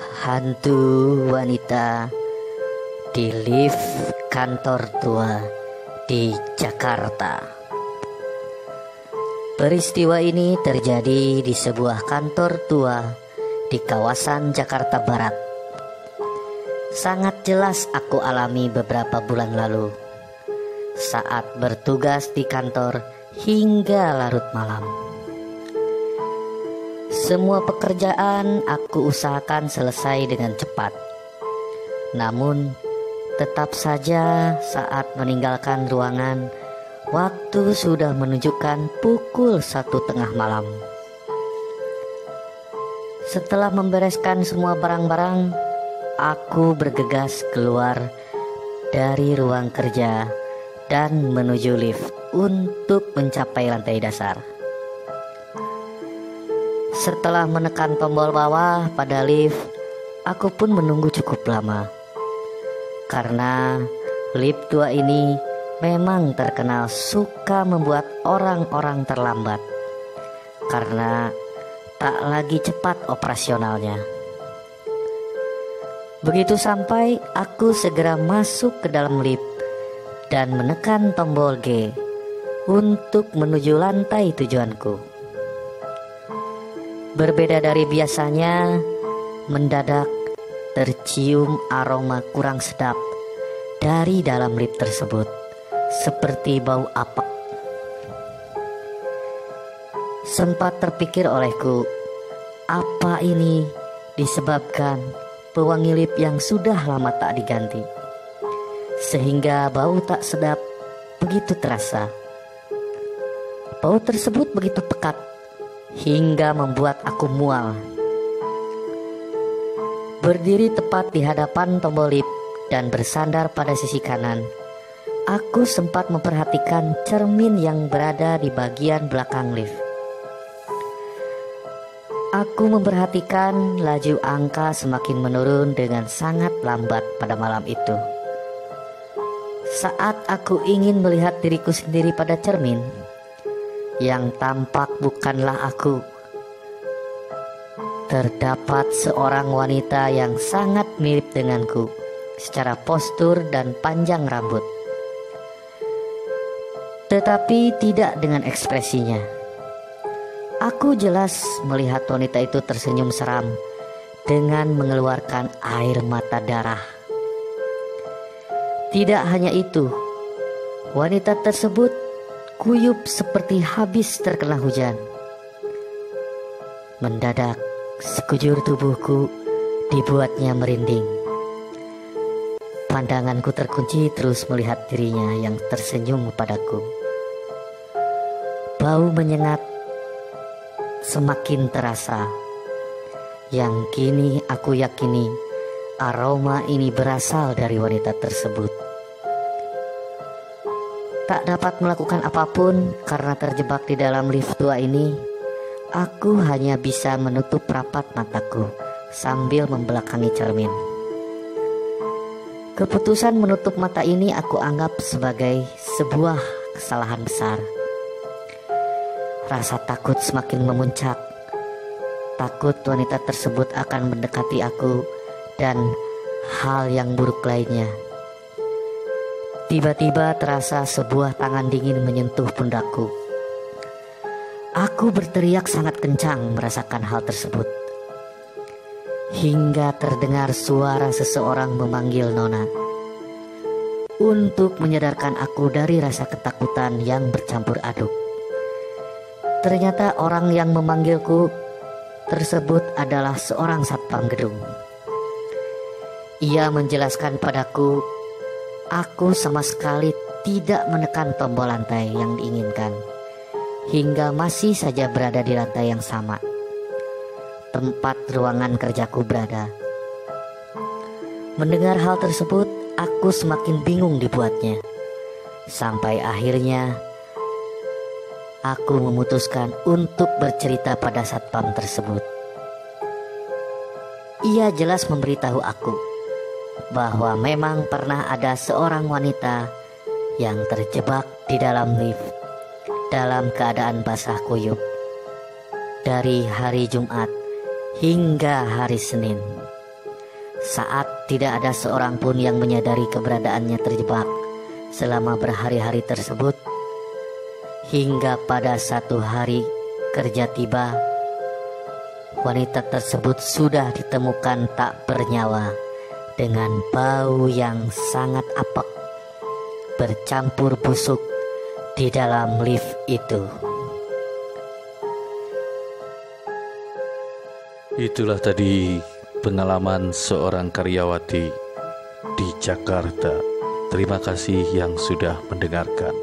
Hantu wanita di lift kantor tua di Jakarta. Peristiwa ini terjadi di sebuah kantor tua di kawasan Jakarta Barat. Sangat jelas aku alami beberapa bulan lalu saat bertugas di kantor hingga larut malam. Semua pekerjaan aku usahakan selesai dengan cepat. Namun tetap saja saat meninggalkan ruangan, waktu sudah menunjukkan pukul 1:30 malam. Setelah membereskan semua barang-barang, aku bergegas keluar dari ruang kerja dan menuju lift untuk mencapai lantai dasar. Setelah menekan tombol bawah pada lift, aku pun menunggu cukup lama. Karena lift tua ini memang terkenal suka membuat orang-orang terlambat karena tak lagi cepat operasionalnya. Begitu sampai, aku segera masuk ke dalam lift dan menekan tombol G untuk menuju lantai tujuanku. Berbeda dari biasanya, mendadak tercium aroma kurang sedap dari dalam lift tersebut, seperti bau apek. Sempat terpikir olehku, apa ini disebabkan pewangi lift yang sudah lama tak diganti, sehingga bau tak sedap begitu terasa. Bau tersebut begitu pekat hingga membuat aku mual. Berdiri tepat di hadapan tombol lift dan bersandar pada sisi kanan, aku sempat memperhatikan cermin yang berada di bagian belakang lift. Aku memperhatikan laju angka semakin menurun dengan sangat lambat pada malam itu. Saat aku ingin melihat diriku sendiri pada cermin, yang tampak bukanlah aku. Terdapat seorang wanita yang sangat mirip denganku secara postur dan panjang rambut, tetapi tidak dengan ekspresinya. Aku jelas melihat wanita itu tersenyum seram dengan mengeluarkan air mata darah. Tidak hanya itu, wanita tersebut kuyup seperti habis terkena hujan. Mendadak sekujur tubuhku dibuatnya merinding. Pandanganku terkunci terus melihat dirinya yang tersenyum padaku. Bau menyengat semakin terasa, yang kini aku yakini aroma ini berasal dari wanita tersebut. Tak dapat melakukan apapun karena terjebak di dalam lift tua ini. Aku hanya bisa menutup rapat mataku sambil membelakangi cermin. Keputusan menutup mata ini aku anggap sebagai sebuah kesalahan besar. Rasa takut semakin memuncak. Takut wanita tersebut akan mendekati aku dan hal yang buruk lainnya. Tiba-tiba terasa sebuah tangan dingin menyentuh pundakku. Aku berteriak sangat kencang merasakan hal tersebut, hingga terdengar suara seseorang memanggil Nona, untuk menyadarkan aku dari rasa ketakutan yang bercampur aduk. Ternyata orang yang memanggilku tersebut adalah seorang satpam gedung. Ia menjelaskan padaku, aku sama sekali tidak menekan tombol lantai yang diinginkan, hingga masih saja berada di lantai yang sama, tempat ruangan kerjaku berada. Mendengar hal tersebut, aku semakin bingung dibuatnya. Sampai akhirnya aku memutuskan untuk bercerita pada satpam tersebut. Ia jelas memberitahu aku bahwa memang pernah ada seorang wanita yang terjebak di dalam lift dalam keadaan basah kuyup dari hari Jumat hingga hari Senin. saat tidak ada seorang pun yang menyadari keberadaannya terjebak selama berhari-hari tersebut, hingga pada satu hari kerja tiba, wanita tersebut sudah ditemukan tak bernyawa dengan bau yang sangat apek bercampur busuk di dalam lift itu. Itulah tadi pengalaman seorang karyawati di Jakarta. Terima kasih yang sudah mendengarkan.